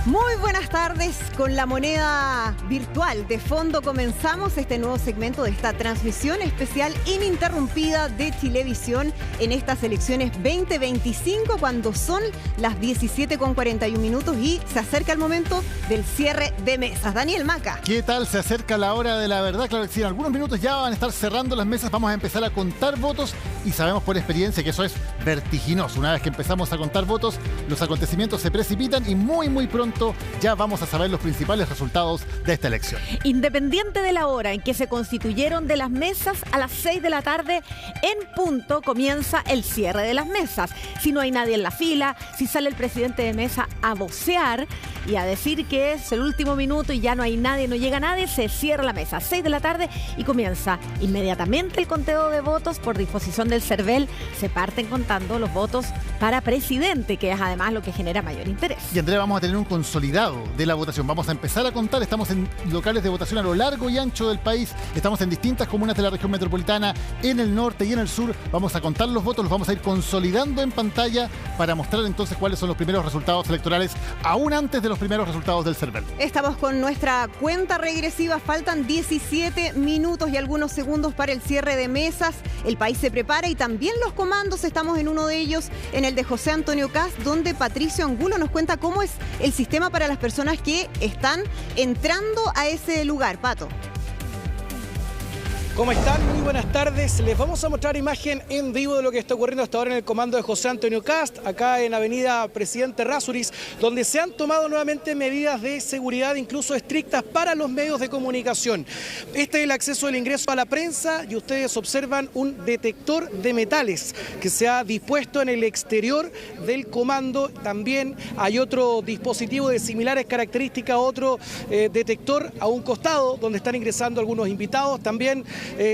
Muy buenas tardes. Con la moneda virtual de fondo comenzamos este nuevo segmento de esta transmisión especial ininterrumpida de Chilevisión en estas elecciones 2025, cuando son las 17:41 y se acerca el momento del cierre de mesas. Daniel Maca. ¿Qué tal? Se acerca la hora de la verdad. Claro que sí, en algunos minutos ya van a estar cerrando las mesas, vamos a empezar a contar votos y sabemos por experiencia que eso es vertiginoso. Una vez que empezamos a contar votos, los acontecimientos se precipitan y muy pronto ya vamos a saber los principales resultados de esta elección. Independiente de la hora en que se constituyeron de las mesas, a las 6 de la tarde en punto comienza el cierre de las mesas. Si no hay nadie en la fila, si sale el presidente de mesa a vocear y a decir que es el último minuto y ya no hay nadie, no llega nadie, se cierra la mesa a 6 de la tarde y comienza inmediatamente el conteo de votos. Por disposición del CERVEL se parten contando los votos para presidente, que es además lo que genera mayor interés. Y Andrea, vamos a tener un consolidado de la votación. Vamos a empezar a contar. Estamos en locales de votación a lo largo y ancho del país. Estamos en distintas comunas de la región metropolitana, en el norte y en el sur. Vamos a contar los votos, los vamos a ir consolidando en pantalla para mostrar entonces cuáles son los primeros resultados electorales, aún antes de los primeros resultados del CERVEL. Estamos con nuestra cuenta regresiva. Faltan 17 minutos y algunos segundos para el cierre de mesas. El país se prepara y también los comandos. Estamos en uno de ellos, en el de José Antonio Kast, donde Patricio Angulo nos cuenta cómo es el sistema para las personas que están entrando a ese lugar. Pato. ¿Cómo están? Muy buenas tardes. Les vamos a mostrar imagen en vivo de lo que está ocurriendo hasta ahora en el comando de José Antonio Kast, acá en Avenida Presidente Errázuriz, donde se han tomado nuevamente medidas de seguridad, incluso estrictas para los medios de comunicación. Este es el acceso del ingreso a la prensa y ustedes observan un detector de metales que se ha dispuesto en el exterior del comando. También hay otro dispositivo de similares características, otro detector a un costado, donde están ingresando algunos invitados, también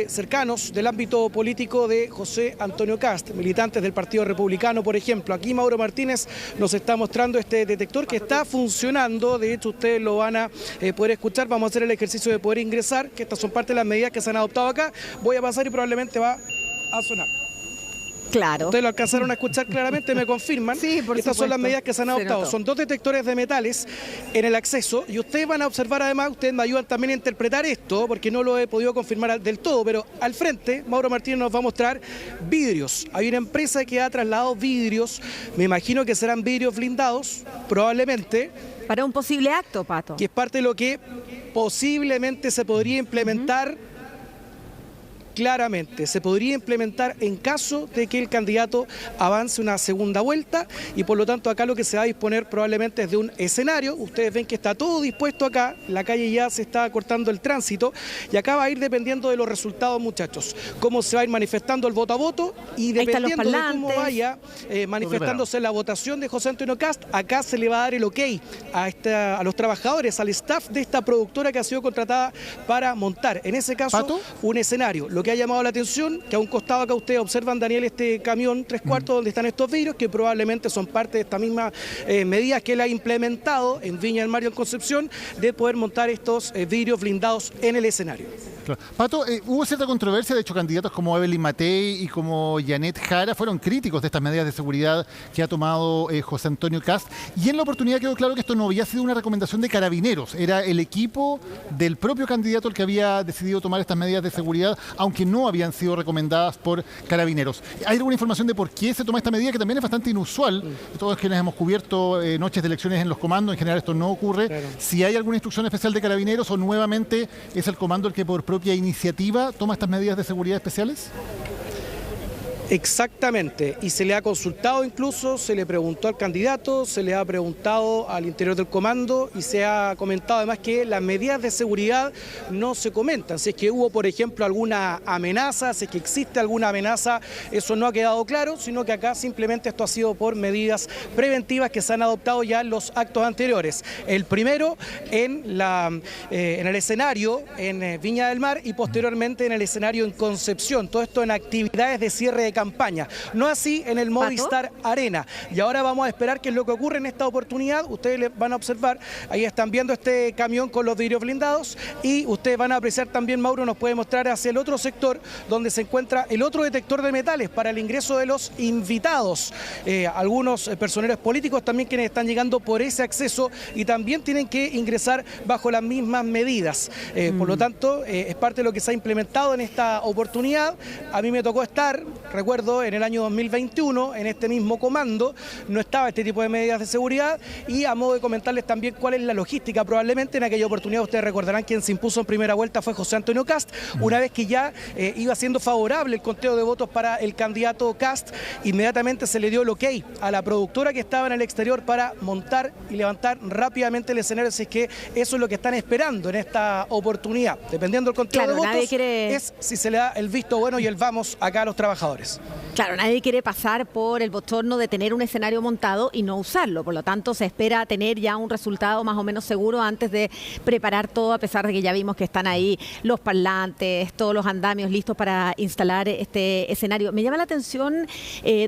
cercanos del ámbito político de José Antonio Kast, militantes del Partido Republicano, por ejemplo. Aquí Mauro Martínez nos está mostrando este detector que está funcionando. De hecho, ustedes lo van a poder escuchar. Vamos a hacer el ejercicio de poder ingresar, que estas son parte de las medidas que se han adoptado acá. Voy a pasar y probablemente va a sonar. Claro. Ustedes lo alcanzaron a escuchar claramente, me confirman. Sí, por Estas supuesto. son las medidas que se han adoptado. Son dos detectores de metales en el acceso y ustedes van a observar además, ustedes me ayudan también a interpretar esto, porque no lo he podido confirmar del todo, pero al frente Mauro Martínez nos va a mostrar vidrios. Hay una empresa que ha trasladado vidrios, me imagino que serán vidrios blindados, probablemente. Para un posible acto, Pato. Que es parte de lo que posiblemente se podría implementar. Claramente, se podría implementar en caso de que el candidato avance una segunda vuelta y por lo tanto acá lo que se va a disponer probablemente es de un escenario. Ustedes ven que está todo dispuesto acá, la calle ya se está cortando el tránsito y acá va a ir dependiendo de los resultados, muchachos, cómo se va a ir manifestando el voto a voto y dependiendo de cómo vaya manifestándose la votación de José Antonio Kast, acá se le va a dar el ok a los trabajadores, al staff de esta productora que ha sido contratada para montar, en ese caso, ¿Pato? Un escenario. Lo que ha llamado la atención, que a un costado acá ustedes observan, Daniel, este camión 3/4 donde están estos vidrios, que probablemente son parte de esta misma medida que él ha implementado en Viña del Mar y en Concepción, de poder montar estos vidrios blindados en el escenario. Claro. Pato, hubo cierta controversia, de hecho candidatos como Evelyn Matei y como Janet Jara fueron críticos de estas medidas de seguridad que ha tomado José Antonio Kast, y en la oportunidad quedó claro que esto no había sido una recomendación de Carabineros, era el equipo del propio candidato el que había decidido tomar estas medidas de seguridad, aunque no habían sido recomendadas por Carabineros. ¿Hay alguna información de por qué se toma esta medida, que también es bastante inusual? Todos quienes hemos cubierto noches de elecciones en los comandos, en general esto no ocurre. Claro. Si hay alguna instrucción especial de Carabineros o nuevamente es el comando el que por propia iniciativa toma estas medidas de seguridad especiales. Exactamente, y se le ha consultado incluso, se le preguntó al candidato, se le ha preguntado al interior del comando y se ha comentado además que las medidas de seguridad no se comentan. Si es que hubo, por ejemplo, alguna amenaza, si es que existe alguna amenaza, eso no ha quedado claro, sino que acá simplemente esto ha sido por medidas preventivas que se han adoptado ya en los actos anteriores. El primero en el escenario en Viña del Mar y posteriormente en el escenario en Concepción. Todo esto en actividades de cierre de campaña. No así en el Movistar Arena. Y ahora vamos a esperar qué es lo que ocurre en esta oportunidad. Ustedes van a observar, ahí están viendo este camión con los vidrios blindados y ustedes van a apreciar también, Mauro nos puede mostrar hacia el otro sector donde se encuentra el otro detector de metales para el ingreso de los invitados. Algunos personeros políticos también quienes están llegando por ese acceso y también tienen que ingresar bajo las mismas medidas. Por lo tanto, es parte de lo que se ha implementado en esta oportunidad. A mí me tocó estar, recuerdo, en el año 2021, en este mismo comando, no estaba este tipo de medidas de seguridad y a modo de comentarles también cuál es la logística. Probablemente en aquella oportunidad ustedes recordarán quien se impuso en primera vuelta fue José Antonio Kast, una vez que ya iba siendo favorable el conteo de votos para el candidato Kast, inmediatamente se le dio el ok a la productora que estaba en el exterior para montar y levantar rápidamente el escenario, así es que eso es lo que están esperando en esta oportunidad. Dependiendo del conteo de votos, es si se le da el visto bueno y el vamos acá a los trabajadores. Claro, nadie quiere pasar por el bochorno de tener un escenario montado y no usarlo, por lo tanto se espera tener ya un resultado más o menos seguro antes de preparar todo, a pesar de que ya vimos que están ahí los parlantes, todos los andamios listos para instalar este escenario. Me llama la atención,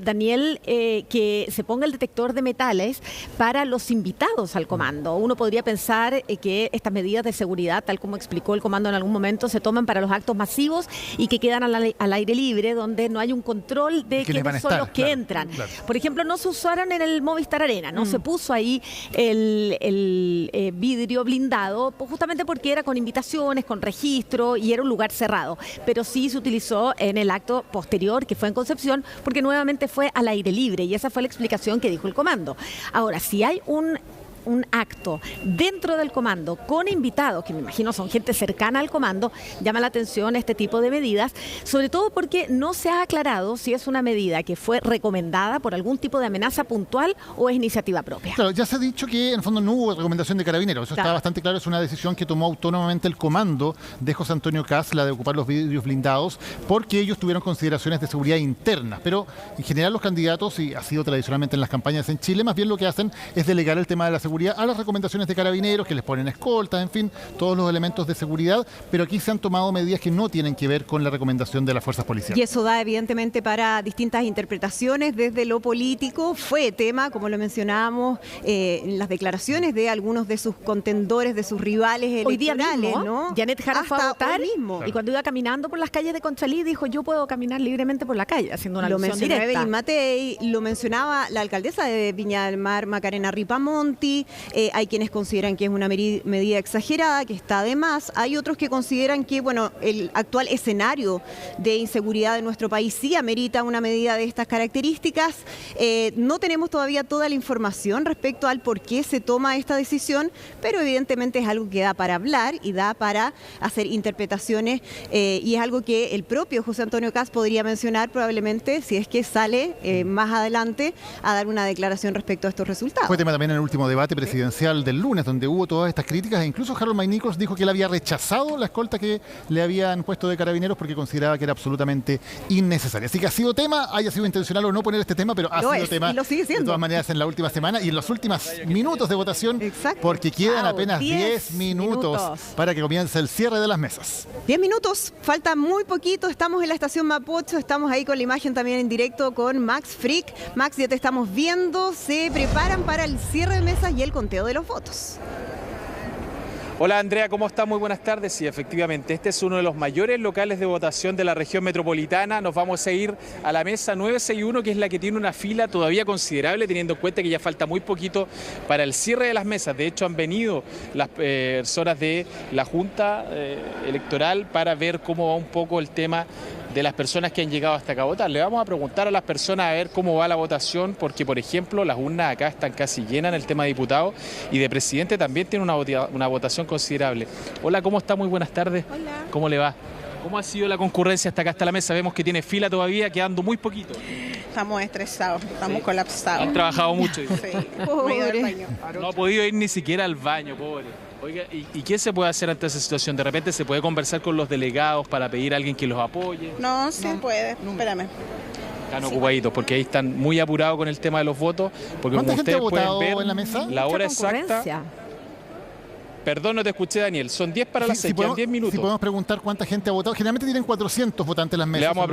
Daniel, que se ponga el detector de metales para los invitados al comando. Uno podría pensar que estas medidas de seguridad, tal como explicó el comando en algún momento, se toman para los actos masivos y que quedan al aire libre, donde no hay un control de quiénes son los que entran. Claro. Por ejemplo, no se usaron en el Movistar Arena, no se puso ahí el vidrio blindado, justamente porque era con invitaciones, con registro y era un lugar cerrado. Pero sí se utilizó en el acto posterior, que fue en Concepción, porque nuevamente fue al aire libre y esa fue la explicación que dijo el comando. Ahora, si hay un acto dentro del comando con invitados, que me imagino son gente cercana al comando, llama la atención este tipo de medidas, sobre todo porque no se ha aclarado si es una medida que fue recomendada por algún tipo de amenaza puntual o es iniciativa propia. Claro, ya se ha dicho que en el fondo no hubo recomendación de Carabineros, eso está bastante claro, es una decisión que tomó autónomamente el comando de José Antonio Kast, la de ocupar los vidrios blindados, porque ellos tuvieron consideraciones de seguridad interna, pero en general los candidatos, y ha sido tradicionalmente en las campañas en Chile, más bien lo que hacen es delegar el tema de la seguridad a las recomendaciones de Carabineros, que les ponen escoltas, en fin, todos los elementos de seguridad, pero aquí se han tomado medidas que no tienen que ver con la recomendación de las fuerzas policiales. Y eso da evidentemente para distintas interpretaciones desde lo político. Fue tema, como lo mencionábamos, en las declaraciones de algunos de sus contendores, de sus rivales electorales. Hoy día mismo, ¿no? Janet Jara fue a votar mismo. Y cuando iba caminando por las calles de Conchalí dijo, yo puedo caminar libremente por la calle, haciendo una alusión directa. Lo mencionaba Evelyn Matei, lo mencionaba la alcaldesa de Viña del Mar, Macarena Ripamonti. Hay quienes consideran que es una medida exagerada, que está de más. Hay otros que consideran que, bueno, el actual escenario de inseguridad de nuestro país sí amerita una medida de estas características. No tenemos todavía toda la información respecto al por qué se toma esta decisión, pero evidentemente es algo que da para hablar y da para hacer interpretaciones y es algo que el propio José Antonio Kast podría mencionar probablemente si es que sale más adelante a dar una declaración respecto a estos resultados. Fue tema también en el último debate presidencial del lunes, donde hubo todas estas críticas, e incluso Harold Maynicos dijo que él había rechazado la escolta que le habían puesto de Carabineros porque consideraba que era absolutamente innecesaria. Así que ha sido tema, haya sido intencional o no poner este tema, pero ha sido tema y lo sigue siendo. De todas maneras en la última semana y en los últimos minutos de votación. Exacto. Porque quedan apenas 10 minutos para que comience el cierre de las mesas. 10 minutos, falta muy poquito, estamos en la estación Mapocho, estamos ahí con la imagen también en directo con Max Frick. Max, ya te estamos viendo, se preparan para el cierre de mesas y el conteo de los votos. Hola Andrea, ¿cómo estás? Muy buenas tardes. Sí, efectivamente, este es uno de los mayores locales de votación de la región metropolitana. Nos vamos a ir a la mesa 961, que es la que tiene una fila todavía considerable, teniendo en cuenta que ya falta muy poquito para el cierre de las mesas. De hecho, han venido las personas de la Junta Electoral para ver cómo va un poco el tema de las personas que han llegado hasta acá a votar. Le vamos a preguntar a las personas a ver cómo va la votación, porque, por ejemplo, las urnas acá están casi llenas en el tema de diputados y de presidente también tiene una votación considerable. Hola, ¿cómo está? Muy buenas tardes. Hola. ¿Cómo le va? ¿Cómo ha sido la concurrencia hasta acá, hasta la mesa? Vemos que tiene fila todavía, quedando muy poquito. Estamos estresados, estamos colapsados. Han trabajado mucho. Sí, me he ido al baño. No ha podido ir ni siquiera al baño, pobre. Oiga, ¿y qué se puede hacer ante esa situación? ¿De repente se puede conversar con los delegados para pedir a alguien que los apoye? No, sí puede, espérame. Están ocupaditos, porque ahí están muy apurados con el tema de los votos. Porque ¿cuánta como gente ha ustedes pueden votado ver, en la mesa? La hora Mucha exacta... Perdón, no te escuché, Daniel. Son 10 para las 6, quedan 10 minutos. Si podemos preguntar cuánta gente ha votado. Generalmente tienen 400 votantes las mesas. Le vamos a